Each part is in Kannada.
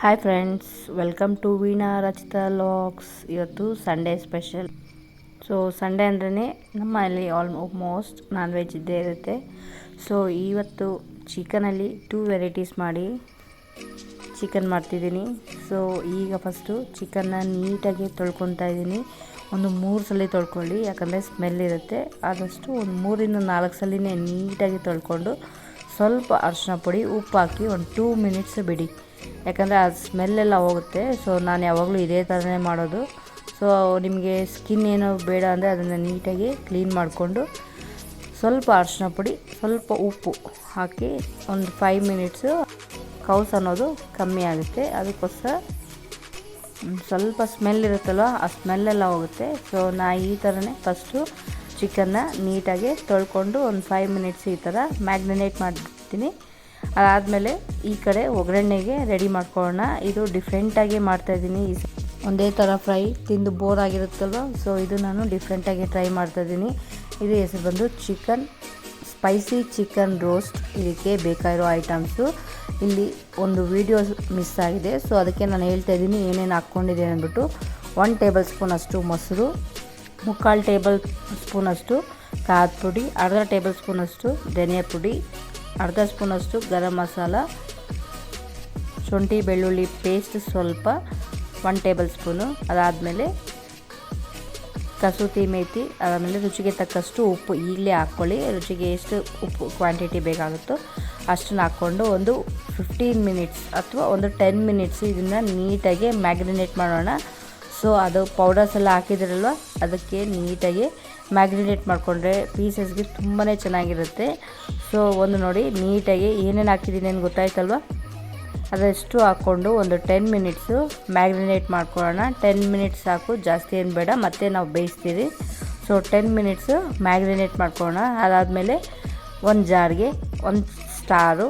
Hi friends, welcome to Veena Rachita logs. ಇವತ್ತು ಸಂಡೇ ಸ್ಪೆಷಲ್. ಸೊ ಸಂಡೇ ಅಂದ್ರೇ ನಮ್ಮಲ್ಲಿ ಆಲ್ಮೋಸ್ಟ್ ನಾನ್ ವೆಜ್ ಇದ್ದೇ ಇರುತ್ತೆ. ಸೊ ಇವತ್ತು ಚಿಕನಲ್ಲಿ 2 ವೆರೈಟೀಸ್ ಮಾಡಿ ಚಿಕನ್ ಮಾಡ್ತಿದ್ದೀನಿ. ಸೊ ಈಗ ಫಸ್ಟು ಚಿಕನ್ನ ನೀಟಾಗಿ ತೊಳ್ಕೊತಾ ಇದ್ದೀನಿ. ಒಂದು 3 ಸಲ ತೊಳ್ಕೊಳ್ಳಿ, ಯಾಕಂದರೆ ಸ್ಮೆಲ್ ಇರುತ್ತೆ. ಆದಷ್ಟು ಒಂದು 3ರಿಂದ 4 ಸಲಿನೇ ನೀಟಾಗಿ ತೊಳ್ಕೊಂಡು ಸ್ವಲ್ಪ ಅರಿಶಿನ ಪುಡಿ, ಉಪ್ಪು ಹಾಕಿ ಒಂದು 2 ಮಿನಿಟ್ಸ್ ಬಿಡಿ, ಯಾಕಂದರೆ ಅದು ಸ್ಮೆಲ್ಲೆಲ್ಲ ಹೋಗುತ್ತೆ. ಸೊ ನಾನು ಯಾವಾಗಲೂ ಇದೇ ಥರನೇ ಮಾಡೋದು. ಸೊ ನಿಮಗೆ ಸ್ಕಿನ್ ಏನೋ ಬೇಡ ಅಂದರೆ ಅದನ್ನು ನೀಟಾಗಿ ಕ್ಲೀನ್ ಮಾಡಿಕೊಂಡು ಸ್ವಲ್ಪ ಅರಿಶಿನ ಪುಡಿ, ಸ್ವಲ್ಪ ಉಪ್ಪು ಹಾಕಿ ಒಂದು 5 ಮಿನಿಟ್ಸು ಕೌಸ್ ಅನ್ನೋದು ಕಮ್ಮಿ ಆಗುತ್ತೆ. ಅದಕ್ಕೋಸ್ಕರ ಸ್ವಲ್ಪ ಸ್ಮೆಲ್ ಇರುತ್ತಲ್ವ, ಆ ಸ್ಮೆಲ್ಲೆಲ್ಲ ಹೋಗುತ್ತೆ. ಸೊ ನಾನು ಈ ಥರನೇ ಫಸ್ಟು ಚಿಕನ್ನ ನೀಟಾಗಿ ತೊಳ್ಕೊಂಡು ಒಂದು 5 ಮಿನಿಟ್ಸ್ ಈ ಥರ ಮ್ಯಾಗ್ರಿನೇಟ್ ಮಾಡ್ತೀನಿ. ಅದಾದಮೇಲೆ ಈ ಕಡೆ ಒಗ್ಗರಣೆಗೆ ರೆಡಿ ಮಾಡ್ಕೊಳ್ಳೋಣ. ಇದು ಡಿಫ್ರೆಂಟಾಗಿ ಮಾಡ್ತಾಯಿದ್ದೀನಿ. ಒಂದೇ ಥರ ಫ್ರೈ ತಿಂದು ಬೋರ್ ಆಗಿರುತ್ತಲ್ವ, ಸೊ ಇದು ನಾನು ಡಿಫ್ರೆಂಟಾಗಿ ಟ್ರೈ ಮಾಡ್ತಾಯಿದ್ದೀನಿ. ಇದು ಹೆಸರು ಬಂದು ಸ್ಪೈಸಿ ಚಿಕನ್ ರೋಸ್ಟ್. ಇದಕ್ಕೆ ಬೇಕಾಗಿರೋ ಐಟಮ್ಸು ಇಲ್ಲಿ ಒಂದು ವಿಡಿಯೋ ಮಿಸ್ ಆಗಿದೆ, ಸೊ ಅದಕ್ಕೆ ನಾನು ಹೇಳ್ತಾಯಿದ್ದೀನಿ ಏನೇನು ಹಾಕ್ಕೊಂಡಿದ್ದೀನಿ ಅಂದ್ಬಿಟ್ಟು. 1 ಟೇಬಲ್ ಸ್ಪೂನಷ್ಟು ಮೊಸರು, 3/4 ಟೇಬಲ್ ಸ್ಪೂನಷ್ಟು ಖಾರದ ಪುಡಿ, ಅರ್ಧ ಟೇಬಲ್ ಸ್ಪೂನಷ್ಟು ಧನಿಯಾ ಪುಡಿ, ಅರ್ಧ ಸ್ಪೂನಷ್ಟು ಗರಂ ಮಸಾಲ, ಶುಂಠಿ ಬೆಳ್ಳುಳ್ಳಿ ಪೇಸ್ಟ್ ಸ್ವಲ್ಪ 1 ಟೇಬಲ್ ಸ್ಪೂನು. ಅದಾದಮೇಲೆ ಕಸೂತಿ ಮೇಥಿ, ಅದಾದಮೇಲೆ ರುಚಿಗೆ ತಕ್ಕಷ್ಟು ಉಪ್ಪು ಈಗಲೇ ಹಾಕ್ಕೊಳ್ಳಿ. ರುಚಿಗೆ ಎಷ್ಟು ಉಪ್ಪು ಕ್ವಾಂಟಿಟಿ ಬೇಕಾಗುತ್ತೋ ಅಷ್ಟನ್ನು ಹಾಕ್ಕೊಂಡು ಒಂದು 15 ಮಿನಿಟ್ಸ್ ಅಥವಾ ಒಂದು 10 ಮಿನಿಟ್ಸ್ ಇದನ್ನು ನೀಟಾಗಿ ಮ್ಯಾಗ್ರಿನೇಟ್ ಮಾಡೋಣ. ಸೊ ಅದು ಪೌಡರ್ಸ್ ಎಲ್ಲ ಹಾಕಿದ್ರಲ್ವ, ಅದಕ್ಕೆ ನೀಟಾಗಿ ಮ್ಯಾಗ್ರಿನೇಟ್ ಮಾಡಿಕೊಂಡ್ರೆ ಪೀಸಸ್ಗೆ ತುಂಬಾ ಚೆನ್ನಾಗಿರುತ್ತೆ. ಸೊ ಒಂದು ನೋಡಿ ನೀಟಾಗಿ ಏನೇನು ಹಾಕಿದ್ದೀನಿ ಅಂತ ಗೊತ್ತಾಯ್ತಲ್ವ, ಅದಷ್ಟು ಹಾಕ್ಕೊಂಡು ಒಂದು 10 ಮಿನಿಟ್ಸು ಮ್ಯಾಗ್ರಿನೇಟ್ ಮಾಡ್ಕೊಳ್ಳೋಣ. 10 ಮಿನಿಟ್ಸ್ ಸಾಕು, ಜಾಸ್ತಿ ಏನು ಬೇಡ, ಮತ್ತೆ ನಾವು ಬೇಯಿಸ್ತೀವಿ. ಸೊ 10 ಮಿನಿಟ್ಸು ಮ್ಯಾಗ್ರಿನೇಟ್ ಮಾಡ್ಕೊಳ್ಳೋಣ. ಅದಾದಮೇಲೆ ಒಂದು ಜಾರ್ಗೆ 1 ಸ್ಟಾರು,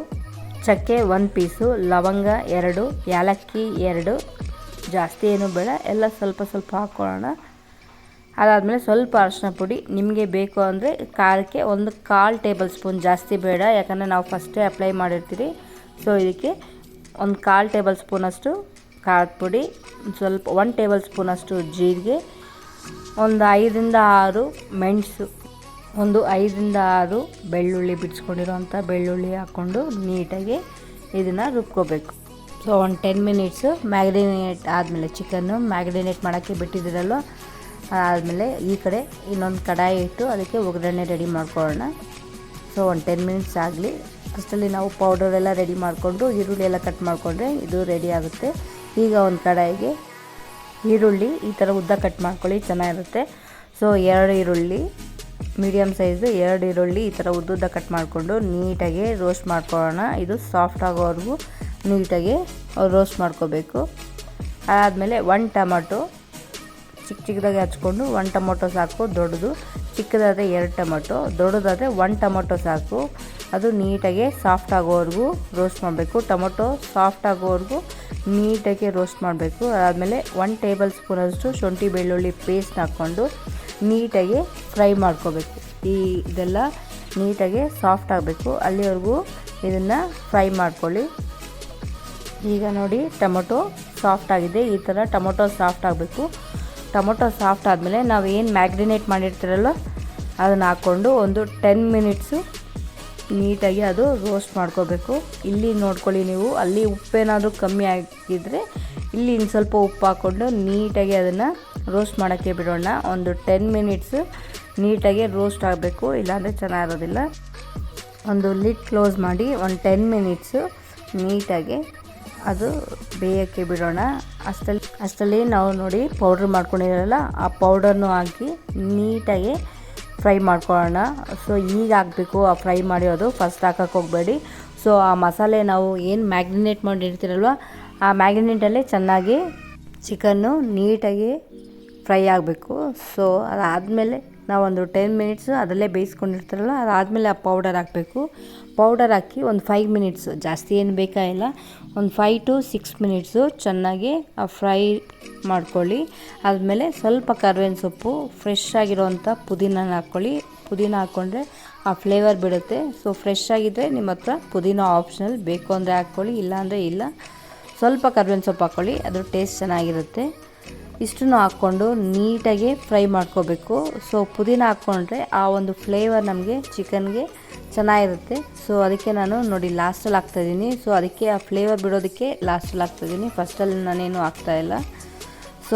ಚಕ್ಕೆ 1 ಪೀಸು, ಲವಂಗ 2, ಏಲಕ್ಕಿ 2, ಜಾಸ್ತಿ ಏನೂ ಬೇಡ, ಎಲ್ಲ ಸ್ವಲ್ಪ ಸ್ವಲ್ಪ ಹಾಕ್ಕೊಳ್ಳೋಣ. ಅದಾದಮೇಲೆ ಸ್ವಲ್ಪ ಅರಿಶಿನ ಪುಡಿ, ನಿಮಗೆ ಬೇಕು ಅಂದರೆ ಖಾರಕ್ಕೆ 1/4 ಟೇಬಲ್ ಸ್ಪೂನ್, ಜಾಸ್ತಿ ಬೇಡ, ಯಾಕಂದರೆ ನಾವು ಫಸ್ಟೇ ಅಪ್ಲೈ ಮಾಡಿರ್ತೀವಿ. ಸೊ ಇದಕ್ಕೆ 1/4 ಟೇಬಲ್ ಸ್ಪೂನಷ್ಟು ಖಾರದ ಪುಡಿ, ಸ್ವಲ್ಪ 1 ಟೇಬಲ್ ಸ್ಪೂನಷ್ಟು ಜೀರಿಗೆ, ಒಂದು 5ರಿಂದ 6 ಮೆಣಸು, ಒಂದು 5ರಿಂದ 6 ಬೆಳ್ಳುಳ್ಳಿ, ಬಿಡಿಸ್ಕೊಂಡಿರೋಂಥ ಬೆಳ್ಳುಳ್ಳಿ ಹಾಕ್ಕೊಂಡು ನೀಟಾಗಿ ಇದನ್ನು ರುಬ್ಕೋಬೇಕು. ಸೊ ಒಂದು 10 ಮಿನಿಟ್ಸು ಮ್ಯಾಗ್ರಿನೇಟ್ ಆದಮೇಲೆ ಚಿಕನ್ನು ಮ್ಯಾಗ್ರಿನೇಟ್ ಮಾಡೋಕ್ಕೆ ಬಿಟ್ಟಿದ್ದೀರಲ್ವ, ಆದಮೇಲೆ ಈ ಕಡೆ ಇನ್ನೊಂದು ಕಡಾಯಿ ಇಟ್ಟು ಅದಕ್ಕೆ ಒಗ್ಗರಣೆ ರೆಡಿ ಮಾಡ್ಕೊಳ್ಳೋಣ. ಸೊ ಒಂದು 10 ಮಿನಿಟ್ಸ್ ಆಗಲಿ. ಫಸ್ಟಲ್ಲಿ ನಾವು ಪೌಡರೆಲ್ಲ ರೆಡಿ ಮಾಡಿಕೊಂಡು ಈರುಳ್ಳಿ ಎಲ್ಲ ಕಟ್ ಮಾಡಿಕೊಂಡ್ರೆ ಇದು ರೆಡಿ ಆಗುತ್ತೆ. ಈಗ ಒಂದು ಕಡಾಯಿಗೆ ಈರುಳ್ಳಿ ಈ ಥರ ಉದ್ದ ಕಟ್ ಮಾಡ್ಕೊಳ್ಳಿ, ಚೆನ್ನಾಗಿರುತ್ತೆ. ಸೊ 2 ಈರುಳ್ಳಿ, ಮೀಡಿಯಮ್ ಸೈಜು 2 ಈರುಳ್ಳಿ ಈ ಥರ ಉದ್ದುದ್ದ ಕಟ್ ಮಾಡಿಕೊಂಡು ನೀಟಾಗಿ ರೋಸ್ಟ್ ಮಾಡ್ಕೊಳ್ಳೋಣ. ಇದು ಸಾಫ್ಟ್ ಆಗೋವರೆಗೂ ನೀಟಾಗಿ ರೋಸ್ಟ್ ಮಾಡ್ಕೋಬೇಕು. ಅದಾದಮೇಲೆ 1 ಟೊಮಟೊ ಚಿಕ್ಕದಾಗಿ ಹಚ್ಕೊಂಡು, 1 ಟೊಮೊಟೊ ಸಾಕು, ದೊಡ್ಡದು. ಚಿಕ್ಕದಾದರೆ 2 ಟೊಮೊಟೊ, ದೊಡ್ಡದಾದರೆ 1 ಟೊಮೊಟೊ ಸಾಕು. ಅದು ನೀಟಾಗಿ ಸಾಫ್ಟ್ ಆಗೋವರೆಗೂ ರೋಸ್ಟ್ ಮಾಡಬೇಕು. ಟೊಮೊಟೊ ಸಾಫ್ಟ್ ಆಗೋವರೆಗೂ ನೀಟಾಗಿ ರೋಸ್ಟ್ ಮಾಡಬೇಕು. ಅದಾದಮೇಲೆ 1 ಟೇಬಲ್ ಸ್ಪೂನಷ್ಟು ಶುಂಠಿ ಬೆಳ್ಳುಳ್ಳಿ ಪೇಸ್ಟ್ ಹಾಕ್ಕೊಂಡು ನೀಟಾಗಿ ಫ್ರೈ ಮಾಡ್ಕೋಬೇಕು. ಇದೆಲ್ಲ ನೀಟಾಗಿ ಸಾಫ್ಟ್ ಆಗಬೇಕು, ಅಲ್ಲಿವರೆಗೂ ಇದನ್ನು ಫ್ರೈ ಮಾಡ್ಕೊಳ್ಳಿ. ಈಗ ನೋಡಿ ಟೊಮೊಟೊ ಸಾಫ್ಟ್ ಆಗಿದೆ. ಈ ಥರ ಟೊಮೊಟೊ ಸಾಫ್ಟ್ ಆಗಬೇಕು. ಟೊಮೊಟೊ ಸಾಫ್ಟ್ ಆದಮೇಲೆ ನಾವು ಏನು ಮ್ಯಾಗ್ರಿನೇಟ್ ಮಾಡಿರ್ತೀರಲ್ಲ ಅದನ್ನು ಹಾಕ್ಕೊಂಡು ಒಂದು 10 ಮಿನಿಟ್ಸು ನೀಟಾಗಿ ಅದು ರೋಸ್ಟ್ ಮಾಡ್ಕೋಬೇಕು. ಇಲ್ಲಿ ನೋಡ್ಕೊಳ್ಳಿ ನೀವು, ಅಲ್ಲಿ ಉಪ್ಪೇನಾದರೂ ಕಮ್ಮಿ ಆಗಿದ್ದರೆ ಇಲ್ಲಿ ಇನ್ನು ಸ್ವಲ್ಪ ಉಪ್ಪು ಹಾಕ್ಕೊಂಡು ನೀಟಾಗಿ ಅದನ್ನು ರೋಸ್ಟ್ ಮಾಡೋಕ್ಕೆ ಬಿಡೋಣ. ಒಂದು 10 ಮಿನಿಟ್ಸು ನೀಟಾಗಿ ರೋಸ್ಟ್ ಆಗಬೇಕು, ಇಲ್ಲಾಂದರೆ ಚೆನ್ನಾಗಿರೋದಿಲ್ಲ. ಒಂದು ಲಿಡ್ ಕ್ಲೋಸ್ ಮಾಡಿ ಒಂದು 10 ಮಿನಿಟ್ಸು ನೀಟಾಗಿ ಅದು ಬೇಯೋಕ್ಕೆ ಬಿಡೋಣ. ಅಷ್ಟರಲ್ಲಿ ನಾವು ನೋಡಿ ಪೌಡ್ರ್ ಮಾಡ್ಕೊಂಡಿರಲ್ಲ, ಆ ಪೌಡರ್ನೂ ಹಾಕಿ ನೀಟಾಗಿ ಫ್ರೈ ಮಾಡ್ಕೊಳ್ಳೋಣ. ಸೊ ಈಗ ಹಾಕಬೇಕು ಆ ಫ್ರೈ ಮಾಡಿರೋದು, ಫಸ್ಟ್ ಹಾಕೋಕ್ಕೆ ಹೋಗಬೇಡಿ. ಸೊ ಆ ಮಸಾಲೆ ನಾವು ಏನು ಮ್ಯಾಗ್ರಿನೇಟ್ ಮಾಡಿರ್ತೀರಲ್ವ, ಆ ಮ್ಯಾಗ್ರಿನೇಟಲ್ಲೇ ಚೆನ್ನಾಗಿ ಚಿಕನ್ನು ನೀಟಾಗಿ ಫ್ರೈ ಆಗಬೇಕು. ಸೊ ಅದಾದಮೇಲೆ ನಾವೊಂದು 10 ಮಿನಿಟ್ಸು ಅದರಲ್ಲೇ ಬೇಯಿಸ್ಕೊಂಡಿರ್ತಾರಲ್ಲ, ಅದಾದಮೇಲೆ ಆ ಪೌಡರ್ ಹಾಕಬೇಕು. ಪೌಡರ್ ಹಾಕಿ ಒಂದು 5 ಮಿನಿಟ್ಸು, ಜಾಸ್ತಿ ಏನು ಬೇಕಾಗಿಲ್ಲ, ಒಂದು 5 to 6 ಮಿನಿಟ್ಸು ಚೆನ್ನಾಗಿ ಫ್ರೈ ಮಾಡ್ಕೊಳ್ಳಿ. ಆದಮೇಲೆ ಸ್ವಲ್ಪ ಕರಿಬೇವಿನ ಸೊಪ್ಪು, ಫ್ರೆಶ್ ಆಗಿರೋವಂಥ ಪುದೀನ ಹಾಕ್ಕೊಳ್ಳಿ. ಪುದೀನ ಹಾಕ್ಕೊಂಡ್ರೆ ಆ ಫ್ಲೇವರ್ ಬಿಡುತ್ತೆ. ಸೊ ಫ್ರೆಶ್ ಆಗಿದ್ದರೆ ನಿಮ್ಮ ಹತ್ರ ಪುದೀನ ಆಪ್ಷನಲ್, ಬೇಕು ಅಂದರೆ ಹಾಕ್ಕೊಳ್ಳಿ, ಇಲ್ಲಾಂದರೆ ಇಲ್ಲ. ಸ್ವಲ್ಪ ಕರ್ಬೇವಿನ ಸೊಪ್ಪು ಹಾಕ್ಕೊಳ್ಳಿ, ಅದ್ರ ಟೇಸ್ಟ್ ಚೆನ್ನಾಗಿರುತ್ತೆ. ಇಷ್ಟನ್ನು ಹಾಕ್ಕೊಂಡು ನೀಟಾಗಿ ಫ್ರೈ ಮಾಡ್ಕೋಬೇಕು. ಸೊ ಪುದೀನ ಹಾಕ್ಕೊಂಡ್ರೆ ಆ ಒಂದು ಫ್ಲೇವರ್ ನಮಗೆ ಚಿಕನ್ಗೆ ಚೆನ್ನಾಗಿರುತ್ತೆ. ಸೊ ಅದಕ್ಕೆ ನಾನು ನೋಡಿ ಲಾಸ್ಟಲ್ಲಿ ಹಾಕ್ತಾಯಿದ್ದೀನಿ. ಸೊ ಅದಕ್ಕೆ ಆ ಫ್ಲೇವರ್ ಬಿಡೋದಕ್ಕೆ ಲಾಸ್ಟಲ್ಲಿ ಹಾಕ್ತಾಯಿದ್ದೀನಿ, ಫಸ್ಟಲ್ಲಿ ನಾನೇನು ಹಾಕ್ತಾಯಿಲ್ಲ. ಸೊ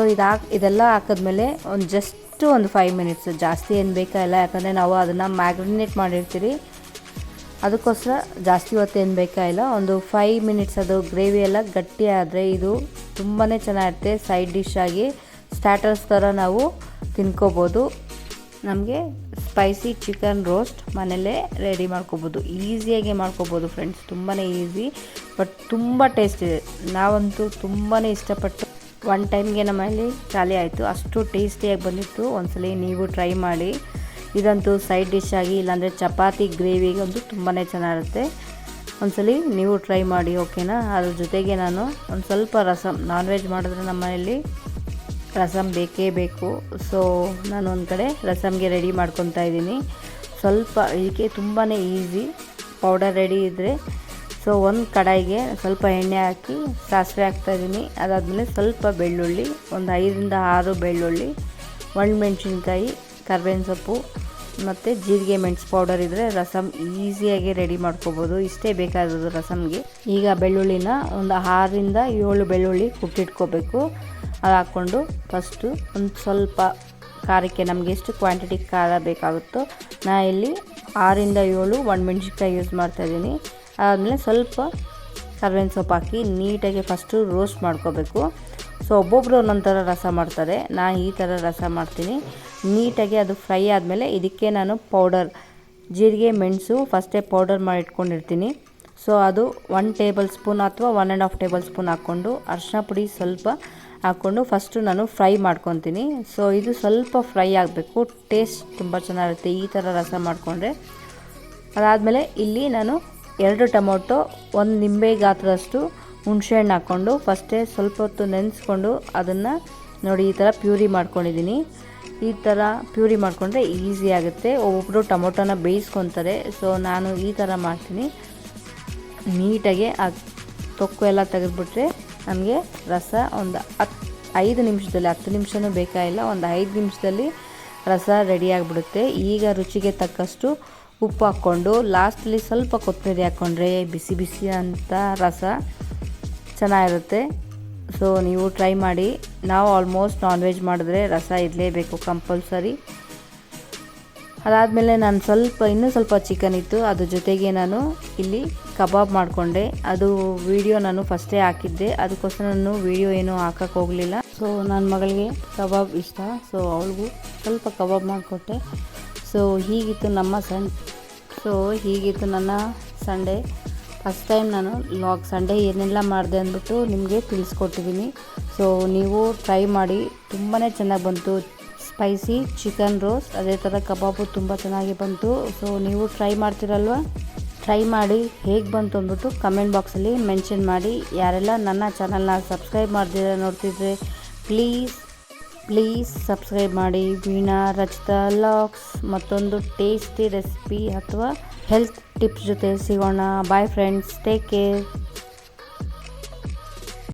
ಇದೆಲ್ಲ ಹಾಕಿದ್ಮೇಲೆ ಒಂದು 5 ಮಿನಿಟ್ಸ್, ಜಾಸ್ತಿ ಏನು ಬೇಕಾಗಿಲ್ಲ, ಯಾಕಂದರೆ ನಾವು ಅದನ್ನು ಮ್ಯಾಗ್ರಿನೇಟ್ ಮಾಡಿರ್ತೀರಿ, ಅದಕ್ಕೋಸ್ಕರ ಜಾಸ್ತಿ ಹೊತ್ತೇನು ಬೇಕಾಗಿಲ್ಲ. ಒಂದು 5 ಮಿನಿಟ್ಸ್ ಅದು ಗ್ರೇವಿ ಎಲ್ಲ ಗಟ್ಟಿ ಆದರೆ ಇದು ತುಂಬಾ ಚೆನ್ನಾಗಿರುತ್ತೆ. ಸೈಡ್ ಡಿಶ್ ಆಗಿ ಸ್ಟಾರ್ಟರ್ಸ್ ಥರ ನಾವು ತಿನ್ಕೋಬೋದು. ನಮಗೆ ಸ್ಪೈಸಿ ಚಿಕನ್ ರೋಸ್ಟ್ ಮನೆಯಲ್ಲೇ ರೆಡಿ ಮಾಡ್ಕೋಬೋದು, ಈಸಿಯಾಗಿ ಮಾಡ್ಕೋಬೋದು ಫ್ರೆಂಡ್ಸ್. ತುಂಬಾ ಈಸಿ ಬಟ್ ತುಂಬ ಟೇಸ್ಟ್ ಇದೆ. ನಾವಂತೂ ತುಂಬಾ ಇಷ್ಟಪಟ್ಟು ಒನ್ ಟೈಮ್ಗೆ ನಮ್ಮಲ್ಲಿ ಖಾಲಿ ಆಯಿತು, ಅಷ್ಟು ಟೇಸ್ಟಿಯಾಗಿ ಬಂದಿತ್ತು. ಒಂದ್ಸಲ ನೀವು ಟ್ರೈ ಮಾಡಿ. ಇದಂತೂ ಸೈಡ್ ಡಿಶ್ ಆಗಿ, ಇಲ್ಲಾಂದರೆ ಚಪಾತಿ ಗ್ರೇವಿಗೆ ಅಂತೂ ತುಂಬಾ ಚೆನ್ನಾಗಿರುತ್ತೆ. ಒಂದ್ಸಲ ನೀವು ಟ್ರೈ ಮಾಡಿ, ಓಕೆನಾ. ಅದ್ರ ಜೊತೆಗೆ ನಾನು ಒಂದು ಸ್ವಲ್ಪ ರಸಮ್, ನಾನ್ ವೆಜ್ ಮಾಡಿದ್ರೆ ನಮ್ಮ ಮನೆಯಲ್ಲಿ ರಸಮ್ ಬೇಕೇ ಬೇಕು. ಸೊ ನಾನು ಒಂದು ಕಡೆ ರಸಮ್ಗೆ ರೆಡಿ ಮಾಡ್ಕೊತಾ ಇದ್ದೀನಿ. ಸ್ವಲ್ಪ ಇದಕ್ಕೆ ತುಂಬಾ ಈಸಿ, ಪೌಡರ್ ರೆಡಿ ಇದ್ದರೆ. ಸೊ ಒಂದು ಕಡಾಯಿಗೆ ಸ್ವಲ್ಪ ಎಣ್ಣೆ ಹಾಕಿ ಸಾಸಿವೆ ಹಾಕ್ತಾಯಿದ್ದೀನಿ. ಅದಾದಮೇಲೆ ಸ್ವಲ್ಪ ಬೆಳ್ಳುಳ್ಳಿ, ಒಂದು 5ರಿಂದ 6 ಬೆಳ್ಳುಳ್ಳಿ, ಒಣಮೆಣ್ಸಿನ್ಕಾಯಿ, ಕರ್ಬೇವಿನ ಸೊಪ್ಪು ಮತ್ತು ಜೀರಿಗೆ ಮೆಣಸು ಪೌಡರ್ ಇದ್ದರೆ ರಸಮ್ ಈಸಿಯಾಗಿ ರೆಡಿ ಮಾಡ್ಕೋಬೋದು. ಇಷ್ಟೇ ಬೇಕಾದದ್ದು ರಸಮ್ಗೆ. ಈಗ ಬೆಳ್ಳುಳ್ಳಿನ ಒಂದು 6ರಿಂದ 7 ಬೆಳ್ಳುಳ್ಳಿ ಕುಟ್ಟಿಟ್ಕೋಬೇಕು. ಅದು ಹಾಕ್ಕೊಂಡು ಫಸ್ಟು ಒಂದು ಸ್ವಲ್ಪ ಖಾರಕ್ಕೆ ನಮಗೆ ಎಷ್ಟು ಕ್ವಾಂಟಿಟಿ ಖಾರ ಬೇಕಾಗುತ್ತೋ, ನಾ ಇಲ್ಲಿ 6ರಿಂದ 7 ಒಣಮೆಣ್ಸಿನ್ಕಾಯಿ ಯೂಸ್ ಮಾಡ್ತಾಯಿದ್ದೀನಿ. ಅದಾದಮೇಲೆ ಸ್ವಲ್ಪ ಕರ್ಬೇವಿನ ಸೊಪ್ಪು ಹಾಕಿ ನೀಟಾಗಿ ಫಸ್ಟು ರೋಸ್ಟ್ ಮಾಡ್ಕೋಬೇಕು. ಸೊ ಒಬ್ಬೊಬ್ಬರು ಒಂದೊಂದು ಥರ ರಸ ಮಾಡ್ತಾರೆ, ನಾನು ಈ ಥರ ರಸ ಮಾಡ್ತೀನಿ. ನೀಟಾಗಿ ಅದು ಫ್ರೈ ಆದಮೇಲೆ ಇದಕ್ಕೆ ನಾನು ಪೌಡರ್ ಜೀರಿಗೆ ಮೆಣಸು ಫಸ್ಟೇ ಪೌಡರ್ ಮಾಡಿ ಇಟ್ಕೊಂಡಿರ್ತೀನಿ. ಸೊ ಅದು 1 ಟೇಬಲ್ ಸ್ಪೂನ್ ಅಥವಾ 1.5 ಟೇಬಲ್ ಸ್ಪೂನ್ ಹಾಕ್ಕೊಂಡು ಅರಿಶಿನ ಪುಡಿ ಸ್ವಲ್ಪ ಹಾಕ್ಕೊಂಡು ಫಸ್ಟು ನಾನು ಫ್ರೈ ಮಾಡ್ಕೊತೀನಿ. ಸೊ ಇದು ಸ್ವಲ್ಪ ಫ್ರೈ ಆಗಬೇಕು, ಟೇಸ್ಟ್ ತುಂಬ ಚೆನ್ನಾಗಿರುತ್ತೆ ಈ ಥರ ರಸ ಮಾಡಿಕೊಂಡ್ರೆ. ಅದಾದಮೇಲೆ ಇಲ್ಲಿ ನಾನು 2 ಟೊಮೊಟೊ, 1 ನಿಂಬೆ ಗಾತ್ರದಷ್ಟು ಹುಣಸೆಹಣ್ಣು ಹಾಕ್ಕೊಂಡು ಫಸ್ಟೇ ಸ್ವಲ್ಪ ಹೊತ್ತು ನೆನೆಸ್ಕೊಂಡು ಅದನ್ನು ನೋಡಿ ಈ ಥರ ಪ್ಯೂರಿ ಮಾಡ್ಕೊಂಡಿದ್ದೀನಿ. ಈ ಥರ ಪ್ಯೂರಿ ಮಾಡಿಕೊಂಡ್ರೆ ಈಸಿ ಆಗುತ್ತೆ. ಒಬ್ಬೊಬ್ಬರು ಟೊಮೊಟೊನ ಬೇಯಿಸ್ಕೊತಾರೆ, ಸೊ ನಾನು ಈ ಥರ ಮಾಡ್ತೀನಿ. ನೀಟಾಗಿ ಆ ತೊಕ್ಕು ಎಲ್ಲ ತೆಗೆದುಬಿಟ್ರೆ ನಮಗೆ ರಸ ಒಂದು 5 ನಿಮಿಷದಲ್ಲಿ, 10 ನಿಮಿಷನೂ ಬೇಕಾಗಿಲ್ಲ, ಒಂದು 5 ನಿಮಿಷದಲ್ಲಿ ರಸ ರೆಡಿಯಾಗಿಬಿಡುತ್ತೆ. ಈಗ ರುಚಿಗೆ ತಕ್ಕಷ್ಟು ಉಪ್ಪು ಹಾಕ್ಕೊಂಡು ಲಾಸ್ಟಲ್ಲಿ ಸ್ವಲ್ಪ ಕೊತ್ತಂಬರಿ ಹಾಕ್ಕೊಂಡ್ರೆ ಬಿಸಿ ಬಿಸಿ ಅಂತ ರಸ ಚೆನ್ನಾಗಿರುತ್ತೆ. ಸೊ ನೀವು ಟ್ರೈ ಮಾಡಿ. ನಾವು ಆಲ್ಮೋಸ್ಟ್ ನಾನ್ ವೆಜ್ ಮಾಡಿದ್ರೆ ರಸ ಇರಲೇಬೇಕು ಕಂಪಲ್ಸರಿ. ಅದಾದಮೇಲೆ ನಾನು ಇನ್ನೂ ಸ್ವಲ್ಪ ಚಿಕನ್ ಇತ್ತು, ಅದ್ರ ಜೊತೆಗೆ ನಾನು ಇಲ್ಲಿ ಕಬಾಬ್ ಮಾಡಿಕೊಂಡೆ. ಅದು ವಿಡಿಯೋ ನಾನು ಫಸ್ಟೇ ಹಾಕಿದ್ದೆ, ಅದಕ್ಕೋಸ್ಕರ ನಾನು ವಿಡಿಯೋ ಏನೂ ಹಾಕೋಕ್ಕೆ ಹೋಗಲಿಲ್ಲ. ಸೊ ನನ್ನ ಮಗಳಿಗೆ ಕಬಾಬ್ ಇಷ್ಟ, ಸೊ ಅವಳಿಗೂ ಸ್ವಲ್ಪ ಕಬಾಬ್ ಮಾಡಿಕೊಟ್ಟೆ. ಸೊ ಹೀಗಿತ್ತು ನನ್ನ ಸಂಡೇ. ಫಸ್ಟ್ ಟೈಮ್ ನಾನು ಲಾಗ್ ಸಂಡೇ ಏನೆಲ್ಲ ಮಾಡಿದೆ ಅಂದ್ಬಿಟ್ಟು ನಿಮಗೆ ತಿಳಿಸ್ಕೊಟ್ಟಿದ್ದೀನಿ. ಸೊ ನೀವು ಟ್ರೈ ಮಾಡಿ, ತುಂಬಾ ಚೆನ್ನಾಗಿ ಬಂತು. ಸ್ಪೈಸಿ ಚಿಕನ್ ರೋಸ್ಟ್, ಅದೇ ಥರ ಕಬಾಬು ತುಂಬ ಚೆನ್ನಾಗಿ ಬಂತು. ಸೊ ನೀವು ಟ್ರೈ ಮಾಡ್ತೀರಲ್ವ, ಟ್ರೈ ಮಾಡಿ ಹೇಗೆ ಬಂತು ಅಂದ್ಬಿಟ್ಟು ಕಮೆಂಟ್ ಬಾಕ್ಸಲ್ಲಿ ಮೆನ್ಷನ್ ಮಾಡಿ. ಯಾರೆಲ್ಲ ನನ್ನ ಚಾನಲ್ನ ಸಬ್ಸ್ಕ್ರೈಬ್ ಮಾಡ್ದಿರ ನೋಡ್ತಿದ್ರೆ ಪ್ಲೀಸ್ ಸಬ್ಸ್ಕ್ರೈಬ್ ಮಾಡಿ. ವೀಣಾ ರಚಿತಾ ಲಾಗ್ಸ್ ಮತ್ತೊಂದು ಟೇಸ್ಟಿ ರೆಸಿಪಿ ಅಥವಾ ಹೆಲ್ತ್ ಟಿಪ್ಸ್ ಜೊತೆ ಸಿಗೋಣ. Bye friends, take care.